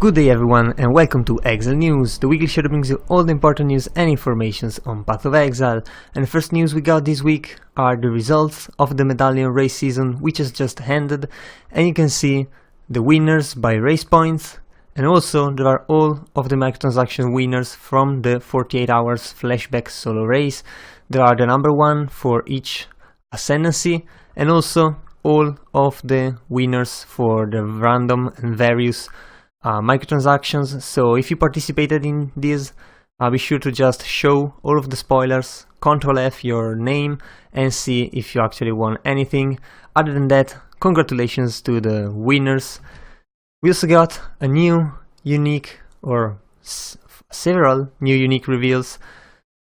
Good day everyone and welcome to Exile News, the weekly show that brings you all the important news and informations on Path of Exile. And the first news we got this week are the results of the Medallion race season, which has just ended, and you can see the winners by race points, and also there are all of the microtransaction winners from the 48 hours flashback solo race. There are the number one for each ascendancy, and also all of the winners for the random and various microtransactions. So if you participated in these, be sure to just show all of the spoilers, Ctrl F your name, and see if you actually won anything. Other than that, congratulations to the winners. We also got a new unique, or several new unique reveals.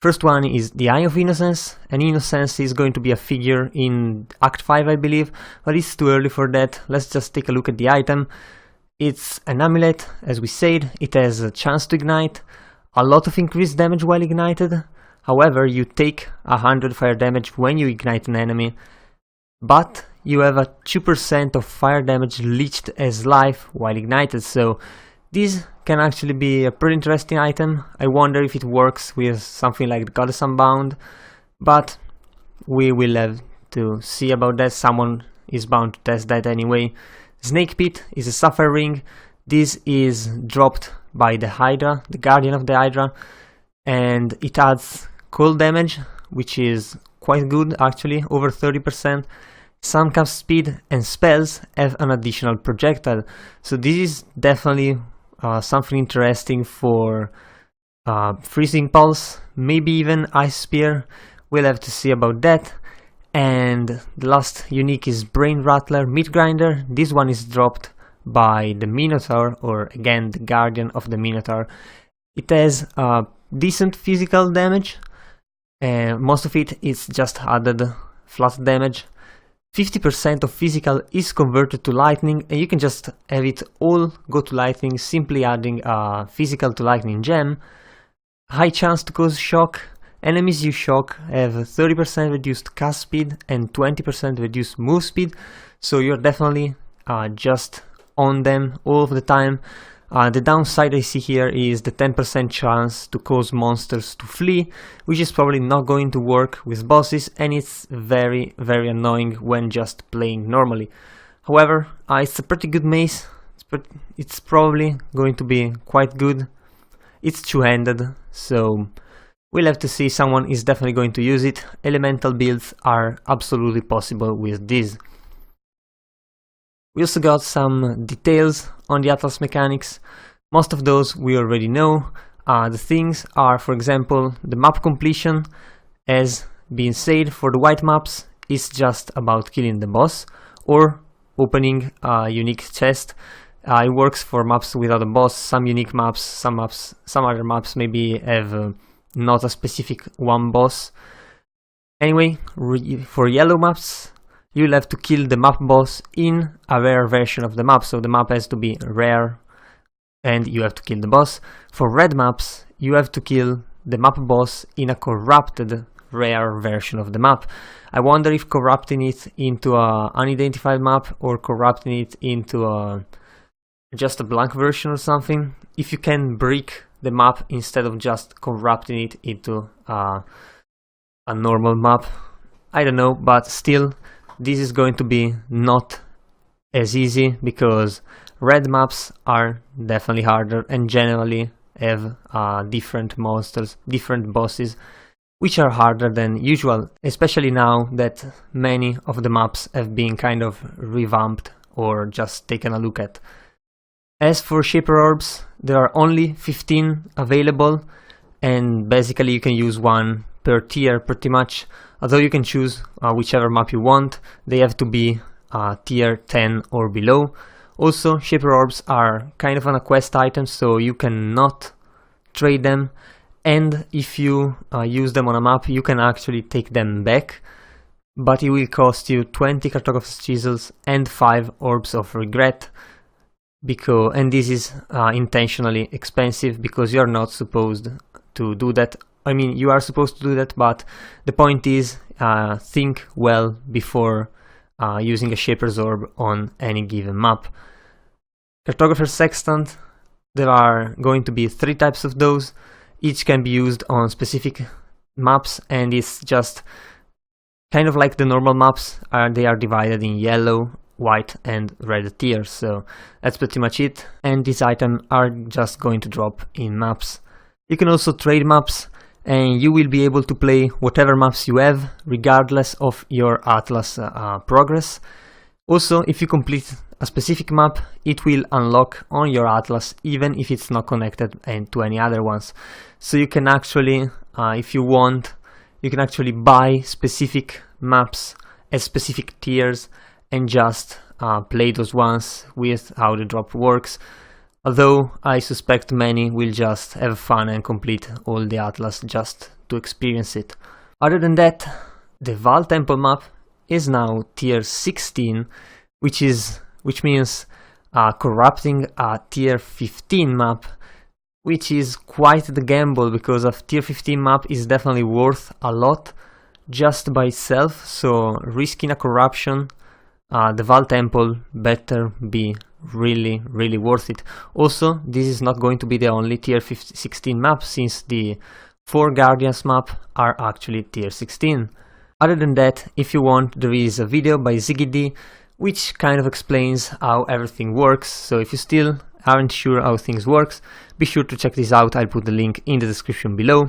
First one is the Eye of Innocence, and Innocence is going to be a figure in Act 5 I believe, but it's too early for that. Let's just take a look at the item. It's an amulet, as we said. It has a chance to ignite, a lot of increased damage while ignited. However, you take 100 fire damage when you ignite an enemy, but you have a 2% of fire damage leached as life while ignited, so this can actually be a pretty interesting item. I wonder if it works with something like the Goddess Unbound, but we will have to see about that. Someone is bound to test that anyway. Snake Pit is a Sapphire Ring. This is dropped by the Hydra, the Guardian of the Hydra, and it adds cold damage, which is quite good actually, over 30%. Some cast speed and spells have an additional projectile, so this is definitely something interesting for Freezing Pulse, maybe even Ice Spear. We'll have to see about that. And the last unique is Brain Rattler Meat Grinder. This one is dropped by the Minotaur, or again the Guardian of the Minotaur. It has decent physical damage, and most of it is just added flat damage. 50% of physical is converted to lightning, and you can just have it all go to lightning, simply adding a physical to lightning gem. High chance to cause shock. Enemies you shock have 30% reduced cast speed and 20% reduced move speed, so you're definitely just on them all of the time. The downside I see here is the 10% chance to cause monsters to flee, which is probably not going to work with bosses, and it's very annoying when just playing normally. However, it's a pretty good mace. It's probably going to be quite good. It's two-handed, so we'll have to see. Someone is definitely going to use it. Elemental builds are absolutely possible with this. We also got some details on the Atlas mechanics. Most of those we already know. The things are, for example, the map completion. As being said, for the white maps, it's just about killing the boss or opening a unique chest. It works for maps without a boss. Some unique maps, some other maps maybe have not a specific one boss. Anyway, for yellow maps, you'll have to kill the map boss in a rare version of the map, so the map has to be rare and you have to kill the boss. For red maps, you have to kill the map boss in a corrupted rare version of the map. I wonder if corrupting it into a unidentified map or corrupting it into just a blank version or something, if you can brick the map instead of just corrupting it into a normal map. I don't know, but still this is going to be not as easy, because red maps are definitely harder and generally have different monsters, different bosses, which are harder than usual, especially now that many of the maps have been kind of revamped or just taken a look at. As for Shaper Orbs, there are only 15 available, and basically you can use one per tier pretty much, although you can choose whichever map you want. They have to be tier 10 or below. Also, Shaper Orbs are kind of on a quest item, so you cannot trade them, and if you use them on a map, you can actually take them back, but it will cost you 20 Cartographer's Chisels and 5 Orbs of Regret. And this is intentionally expensive, because you're not supposed to do that. I mean, you are supposed to do that, but the point is, think well before using a Shaper's Orb on any given map. Cartographer's Sextant There are going to be 3 types of those. Each can be used on specific maps, and it's just kind of like the normal maps. They are divided in yellow, white and red tiers, so that's pretty much it. And these items are just going to drop in maps. You can also trade maps, and you will be able to play whatever maps you have, regardless of your Atlas progress. Also, if you complete a specific map, it will unlock on your Atlas, even if it's not connected to any other ones. So you can actually, if you want, you can actually buy specific maps at specific tiers and just play those ones with how the drop works. Although I suspect many will just have fun and complete all the Atlas just to experience it. Other than that, the Val Temple map is now tier 16, which means corrupting a tier 15 map, which is quite the gamble, because a tier 15 map is definitely worth a lot just by itself, so risking a corruption, the Val Temple better be really worth it. Also, this is not going to be the only tier 16 map, since the 4 Guardians map are actually tier 16. Other than that, if you want, there is a video by ZiggyD which kind of explains how everything works, so if you still aren't sure how things works, be sure to check this out. I'll put the link in the description below.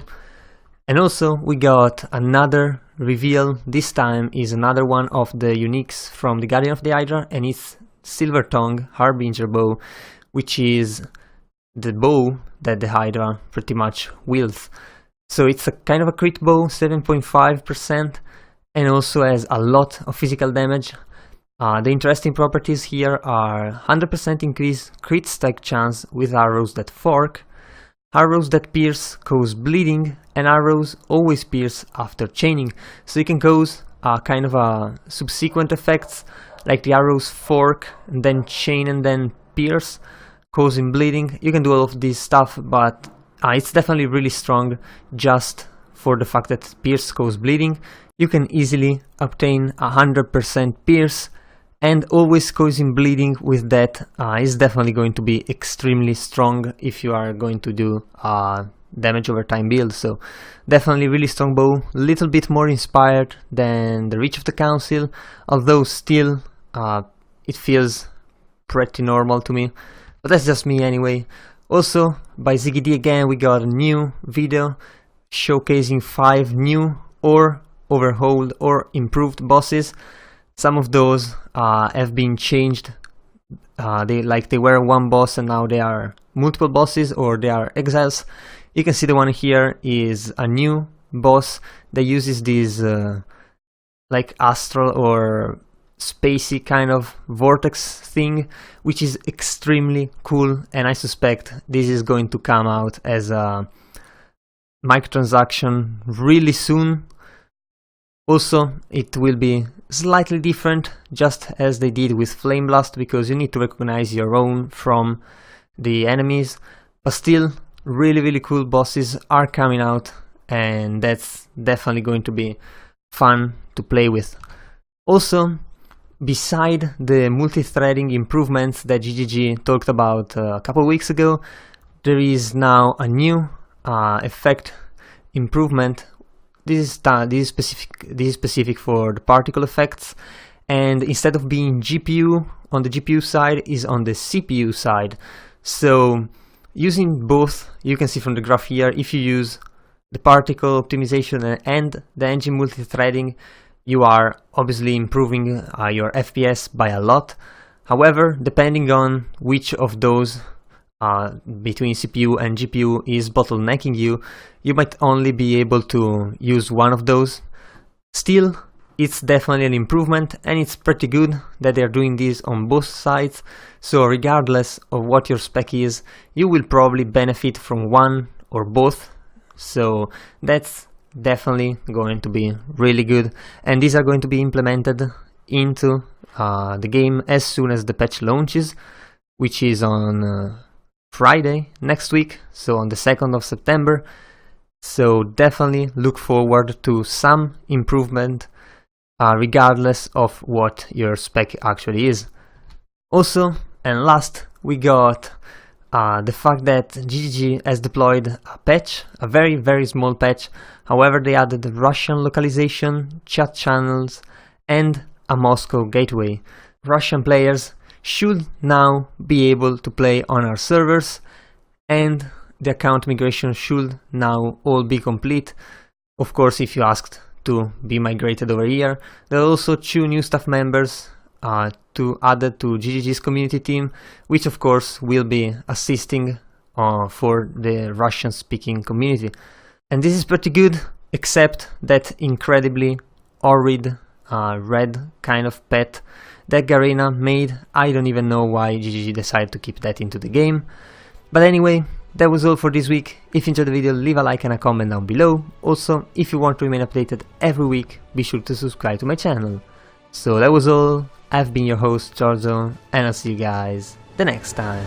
And also we got another reveal. This time is another one of the uniques from the Guardian of the Hydra, and it's Silver Tongue Harbinger Bow, which is the bow that the Hydra pretty much wields. So it's a kind of a crit bow, 7.5%, and also has a lot of physical damage. The interesting properties here are 100% increased crit stack chance with arrows that fork, arrows that pierce cause bleeding, and arrows always pierce after chaining. So you can cause kind of a subsequent effects, like the arrows fork and then chain and then pierce, causing bleeding. You can do all of this stuff, but it's definitely really strong just for the fact that pierce causes bleeding. You can easily obtain 100% pierce, and always causing bleeding with that is definitely going to be extremely strong if you are going to do damage over time build. So definitely really strong bow, little bit more inspired than the Reach of the Council, although still it feels pretty normal to me, but that's just me anyway. Also, by ZiggyD again, we got a new video showcasing 5 new or overhauled or improved bosses. Some of those have been changed. They were one boss and now they are multiple bosses, or they are exiles. You can see the one here is a new boss that uses this like astral or spacey kind of vortex thing, which is extremely cool, and I suspect this is going to come out as a microtransaction really soon. Also, it will be slightly different, just as they did with Flame Blast, because you need to recognize your own from the enemies, but still really cool bosses are coming out, and that's definitely going to be fun to play with. Also, beside the multi-threading improvements that GGG talked about a couple weeks ago, there is now a new effect improvement. This is specific for the particle effects, and instead of being GPU on the GPU side, is on the CPU side. So using both, you can see from the graph here, if you use the particle optimization and the engine multi-threading, you are obviously improving your FPS by a lot. However, depending on which of those between CPU and GPU is bottlenecking you, you might only be able to use one of those. Still, it's definitely an improvement, and it's pretty good that they're doing this on both sides. So regardless of what your spec is, you will probably benefit from one or both. So that's definitely going to be really good, and these are going to be implemented into the game as soon as the patch launches, which is on Friday next week, so on the 2nd of September. So definitely look forward to some improvement regardless of what your spec actually is. Also, and last, we got the fact that GGG has deployed a patch, a very small patch. However, they added Russian localization, chat channels and a Moscow gateway. Russian players should now be able to play on our servers, and the account migration should now all be complete. Of course, if you asked to be migrated over here. There are also 2 new staff members added to GGG's community team, which of course will be assisting for the Russian speaking community. And this is pretty good, except that incredibly horrid red kind of pet that Garena made. I don't even know why GGG decided to keep that into the game. But anyway, that was all for this week. If you enjoyed the video, leave a like and a comment down below. Also, if you want to remain updated every week, be sure to subscribe to my channel. So that was all. I've been your host, Giorgio, and I'll see you guys the next time.